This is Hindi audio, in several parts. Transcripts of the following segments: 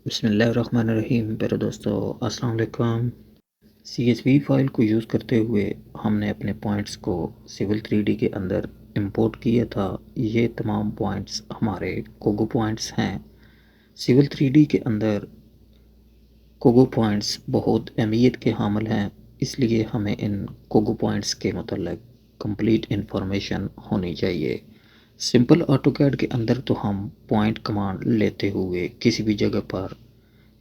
बिस्मिल्लाहिर्रहमानिर्रहीम। प्यारे दोस्तों, अस्सलाम वालेकुम। CSV फाइल को यूज़ करते हुए हमने अपने पॉइंट्स को सिविल 3D के अंदर इंपोर्ट किया था। ये तमाम पॉइंट्स हमारे कोगो पॉइंट्स हैं। सिविल 3D के अंदर कोगो पॉइंट्स बहुत अहमियत के हामिल हैं, इसलिए हमें इन कोगो पॉइंट्स के मतलब कंप्लीट इंफॉर्मेशन होनी चाहिए। सिंपल ऑटोकैड के अंदर तो हम पॉइंट कमांड लेते हुए किसी भी जगह पर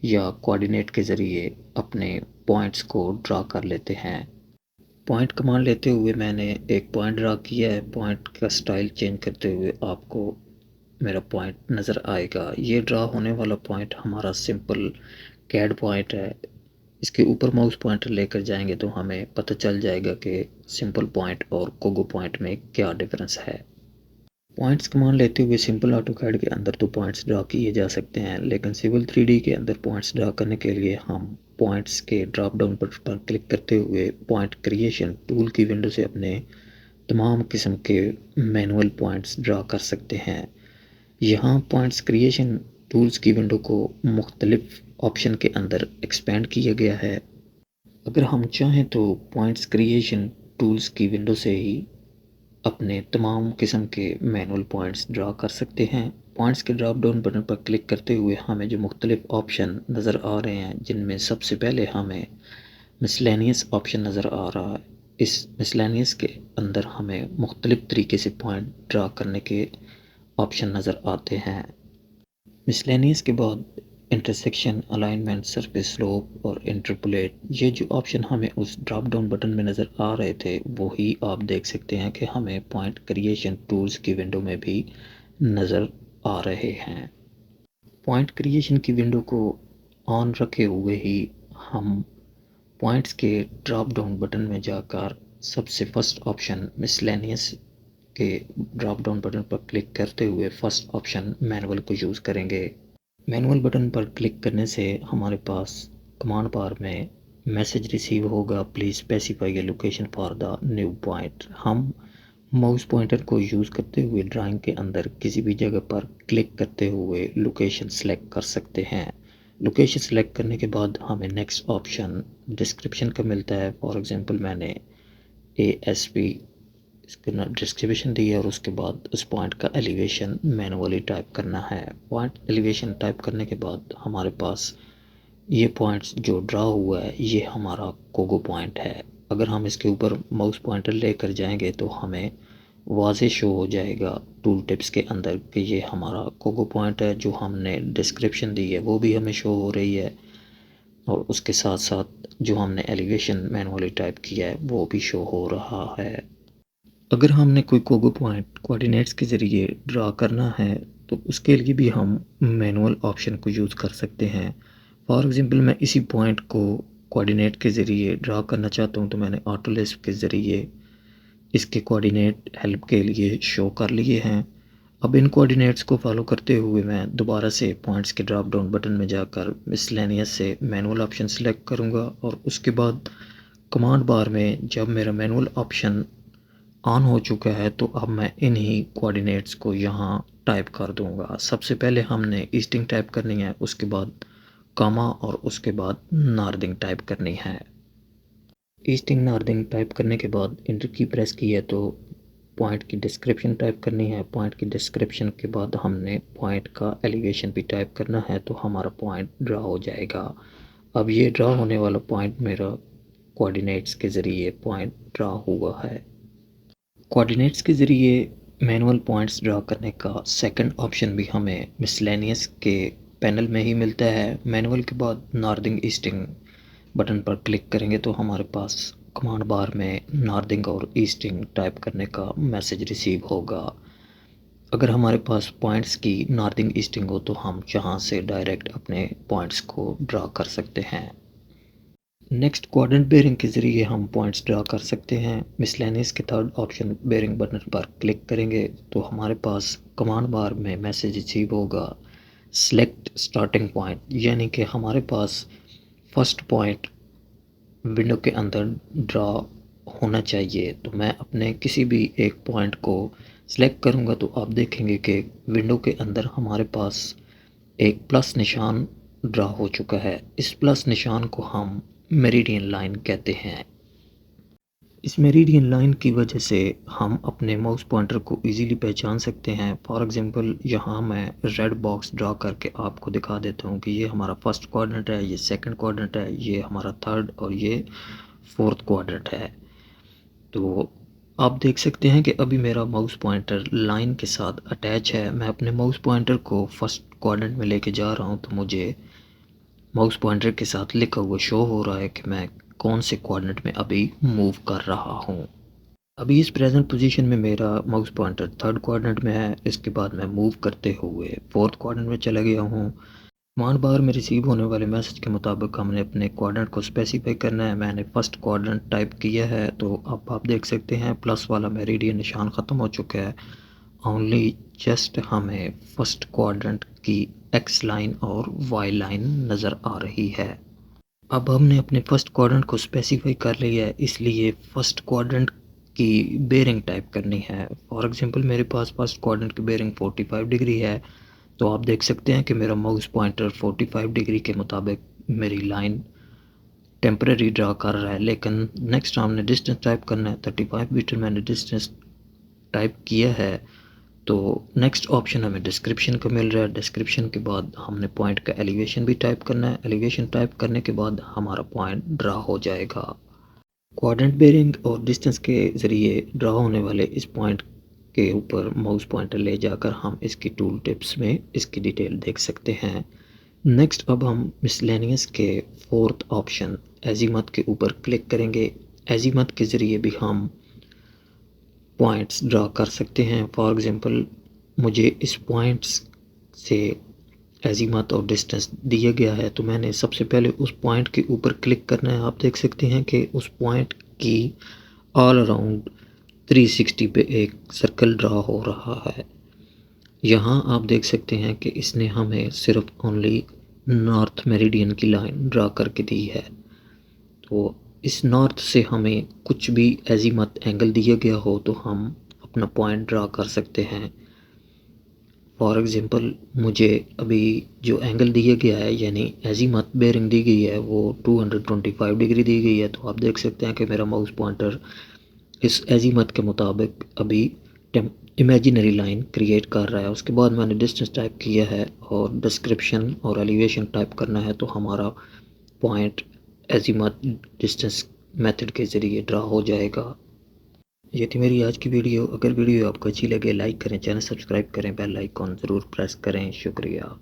या कोऑर्डिनेट के ज़रिए अपने पॉइंट्स को ड्रा कर लेते हैं। पॉइंट कमांड लेते हुए मैंने एक पॉइंट ड्रा किया है। पॉइंट का स्टाइल चेंज करते हुए आपको मेरा पॉइंट नज़र आएगा। ये ड्रा होने वाला पॉइंट हमारा सिंपल कैड पॉइंट है। इसके ऊपर माउस पॉइंटर लेकर जाएंगे तो हमें पता चल जाएगा कि सिंपल पॉइंट और कोगो पॉइंट में क्या डिफरेंस है। पॉइंट्स कमांड लेते हुए सिंपल ऑटोकैड के अंदर तो पॉइंट्स ड्रा किए जा सकते हैं, लेकिन सिविल 3D के अंदर पॉइंट्स ड्रा करने के लिए हम पॉइंट्स के ड्रॉप डाउन पर क्लिक करते हुए पॉइंट क्रिएशन टूल की विंडो से अपने तमाम किस्म के मैनुअल पॉइंट्स ड्रा कर सकते हैं। यहाँ पॉइंट्स क्रिएशन टूल्स की विंडो को मुख्तलिफ ऑप्शन के अंदर एक्सपेंड किया गया है। अगर हम चाहें तो पॉइंट्स क्रिएशन टूल्स की विंडो से ही अपने तमाम किस्म के मैनुअल पॉइंट्स ड्रा कर सकते हैं। पॉइंट्स के ड्रॉप डाउन बटन पर क्लिक करते हुए हमें जो मुख्तलिफ ऑप्शन नज़र आ रहे हैं, जिनमें सबसे पहले हमें मिसलेनियस ऑप्शन नज़र आ रहा है। इस मिसलेनियस के अंदर हमें मुख्तलिफ तरीके से पॉइंट ड्रा करने के ऑप्शन नज़र आते हैं। मिसलेनियस के बाद इंटरसेक्शन, अलाइनमेंट, सरफेस स्लोप और इंटरपोलेट, ये जो ऑप्शन हमें उस ड्रॉप डाउन बटन में नज़र आ रहे थे, वही आप देख सकते हैं कि हमें पॉइंट क्रिएशन टूल्स की विंडो में भी नज़र आ रहे हैं। पॉइंट क्रिएशन की विंडो को ऑन रखे हुए ही हम पॉइंट्स के ड्रॉप डाउन बटन में जाकर सबसे फर्स्ट ऑप्शन मिसलेनियस के ड्रॉप डाउन बटन पर क्लिक करते हुए फर्स्ट ऑप्शन मैनुअल को यूज़ करेंगे। मैनुअल बटन पर क्लिक करने से हमारे पास कमांड बार में मैसेज रिसीव होगा, please specify A location for the new point. हम माउस पॉइंटर को यूज़ करते हुए ड्राइंग के अंदर किसी भी जगह पर क्लिक करते हुए लोकेशन सेलेक्ट कर सकते हैं। लोकेशन सेलेक्ट करने के बाद हमें नेक्स्ट ऑप्शन डिस्क्रिप्शन का मिलता है। फॉर एग्जांपल मैंने ASP इसका डिस्क्रिप्शन दी है और उसके बाद उस पॉइंट का एलिवेशन मैनुअली टाइप करना है। पॉइंट एलिवेशन टाइप करने के बाद हमारे पास ये पॉइंट्स जो ड्रा हुआ है, ये हमारा कोगो पॉइंट है। अगर हम इसके ऊपर माउस पॉइंटर लेकर जाएंगे तो हमें वाज़े शो हो जाएगा टूल टिप्स के अंदर कि ये हमारा कोगो पॉइंट है। जो हमने डिस्क्रिप्शन दी है वो भी हमें शो हो रही है और उसके साथ साथ जो हमने एलिवेशन मैनुअली टाइप किया है वो भी शो हो रहा है। अगर हमने कोई कोगो पॉइंट कोऑर्डिनेट्स के ज़रिए ड्रा करना है तो उसके लिए भी हम मैनुअल ऑप्शन को यूज़ कर सकते हैं। फॉर एग्जांपल मैं इसी पॉइंट को कोऑर्डिनेट के ज़रिए ड्रा करना चाहता हूँ तो मैंने ऑटोलिस्प के ज़रिए इसके कोऑर्डिनेट हेल्प के लिए शो कर लिए हैं। अब इन कोऑर्डिनेट्स को फॉलो करते हुए मैं दोबारा से पॉइंट्स के ड्रॉप डाउन बटन में जाकर मिसलेनियस से मैनुअल ऑप्शन सेलेक्ट करूँगा और उसके बाद कमांड बार में जब मेरा मैनुअल ऑप्शन ऑन हो चुका है तो अब मैं इन्हीं कोऑर्डिनेट्स को यहाँ टाइप कर दूँगा। सबसे पहले हमने ईस्टिंग टाइप करनी है, उसके बाद कामा और उसके बाद नॉर्दिंग टाइप करनी है। ईस्टिंग नॉर्दिंग टाइप करने के बाद इंटर की प्रेस की है तो पॉइंट की डिस्क्रिप्शन टाइप करनी है। पॉइंट की डिस्क्रिप्शन के बाद हमने पॉइंट का एलिवेशन भी टाइप करना है तो हमारा पॉइंट ड्रा हो जाएगा। अब ये ड्रा होने वाला पॉइंट मेरा कोऑर्डिनेट्स के ज़रिए पॉइंट ड्रा हुआ है। कोऑर्डिनेट्स के ज़रिए मैनुअल पॉइंट्स ड्रा करने का सेकंड ऑप्शन भी हमें मिसलेनियस के पैनल में ही मिलता है। मैनुअल के बाद नॉर्दिंग ईस्टिंग बटन पर क्लिक करेंगे तो हमारे पास कमांड बार में नॉर्दिंग और ईस्टिंग टाइप करने का मैसेज रिसीव होगा। अगर हमारे पास पॉइंट्स की नॉर्दिंग ईस्टिंग हो तो हम यहाँ से डायरेक्ट अपने पॉइंट्स को ड्रा कर सकते हैं। नेक्स्ट क्वाड्रेंट बेयरिंग के ज़रिए हम पॉइंट्स ड्रा कर सकते हैं। मिसलेनियस के थर्ड ऑप्शन बेयरिंग बटन पर क्लिक करेंगे तो हमारे पास कमांड बार में मैसेज रिसीव होगा सेलेक्ट स्टार्टिंग पॉइंट, यानी कि हमारे पास फर्स्ट पॉइंट विंडो के अंदर ड्रा होना चाहिए। तो मैं अपने किसी भी एक पॉइंट को सिलेक्ट करूंगा तो आप देखेंगे कि विंडो के अंदर हमारे पास एक प्लस निशान ड्रा हो चुका है। इस प्लस निशान को हम मेरिडियन लाइन कहते हैं। इस मेरिडियन लाइन की वजह से हम अपने माउस पॉइंटर को इजीली पहचान सकते हैं। फॉर एग्जांपल यहाँ मैं रेड बॉक्स ड्रा करके आपको दिखा देता हूँ कि ये हमारा फर्स्ट क्वाड्रेंट है, ये सेकंड क्वाड्रेंट है, ये हमारा थर्ड और ये फोर्थ क्वाड्रेंट है। तो आप देख सकते हैं कि अभी मेरा माउस पॉइंटर लाइन के साथ अटैच है। मैं अपने माउस पॉइंटर को फर्स्ट क्वाड्रेंट में लेके जा रहा हूँ तो मुझे माउस पॉइंटर के साथ लिखा हुआ शो हो रहा है कि मैं कौन से क्वाड्रेंट में अभी मूव कर रहा हूँ। अभी इस प्रेजेंट पोजीशन में मेरा माउस पॉइंटर थर्ड क्वाड्रेंट में है। इसके बाद मैं मूव करते हुए फोर्थ क्वाड्रेंट में चला गया हूँ। कमांड बार में रिसीव होने वाले मैसेज के मुताबिक हमने अपने क्वाड्रेंट को स्पेसिफाई करना है। मैंने फर्स्ट क्वाड्रेंट टाइप किया है तो अब आप देख सकते हैं प्लस वाला मेरिडियन निशान ख़त्म हो चुका है। ओनली जस्ट हमें फर्स्ट क्वाड्रेंट की एक्स लाइन और वाई लाइन नज़र आ रही है। अब हमने अपने फर्स्ट क्वाड्रेंट को स्पेसिफाई कर लिया है, इसलिए फर्स्ट क्वाड्रेंट की बेयरिंग टाइप करनी है। फॉर एग्जांपल मेरे पास फर्स्ट क्वाड्रेंट की बेयरिंग 45 डिग्री है, तो आप देख सकते हैं कि मेरा माउस पॉइंटर 45 डिग्री के मुताबिक मेरी लाइन टेम्परेरी ड्रा कर रहा है। लेकिन नेक्स्ट हमने डिस्टेंस टाइप करना है। 35 मीटर मैंने डिस्टेंस टाइप किया है। तो नेक्स्ट ऑप्शन हमें डिस्क्रिप्शन का मिल रहा है। डिस्क्रिप्शन के बाद हमने पॉइंट का एलिवेशन भी टाइप करना है। एलिवेशन टाइप करने के बाद हमारा पॉइंट ड्रा हो जाएगा। क्वाड्रेंट बेयरिंग और डिस्टेंस के ज़रिए ड्रा होने वाले इस पॉइंट के ऊपर माउस पॉइंटर ले जाकर हम इसकी टूल टिप्स में इसकी डिटेल देख सकते हैं। नेक्स्ट अब हम मिसलेनियस के फोर्थ ऑप्शन एजीमथ के ऊपर क्लिक करेंगे। एजीमथ के ज़रिए भी हम पॉइंट्स ड्रा कर सकते हैं। फॉर एग्जांपल मुझे इस पॉइंट्स से एजीमथ और डिस्टेंस दिया गया है, तो मैंने सबसे पहले उस पॉइंट के ऊपर क्लिक करना है। आप देख सकते हैं कि उस पॉइंट की ऑल अराउंड 360 पे एक सर्कल ड्रा हो रहा है। यहाँ आप देख सकते हैं कि इसने हमें सिर्फ ओनली नॉर्थ मेरिडियन की लाइन ड्रा करके दी है। तो इस नॉर्थ से हमें कुछ भी एजीमथ एंगल दिया गया हो तो हम अपना पॉइंट ड्रा कर सकते हैं। फॉर एग्जांपल मुझे अभी जो एंगल दिया गया है यानी एजीमथ बेयरिंग दी गई है वो 225 डिग्री दी गई है। तो आप देख सकते हैं कि मेरा माउस पॉइंटर इस एजीमथ के मुताबिक अभी इमेजिनरी लाइन क्रिएट कर रहा है। उसके बाद मैंने डिस्टेंस टाइप किया है और डिस्क्रिप्शन और एलिवेशन टाइप करना है, तो हमारा पॉइंट एजीमथ डिस्टेंस मेथड के ज़रिए ड्रा हो जाएगा। ये थी मेरी आज की वीडियो। अगर वीडियो आपको अच्छी लगे लाइक करें, चैनल सब्सक्राइब करें, बेल आइकॉन ज़रूर प्रेस करें। शुक्रिया।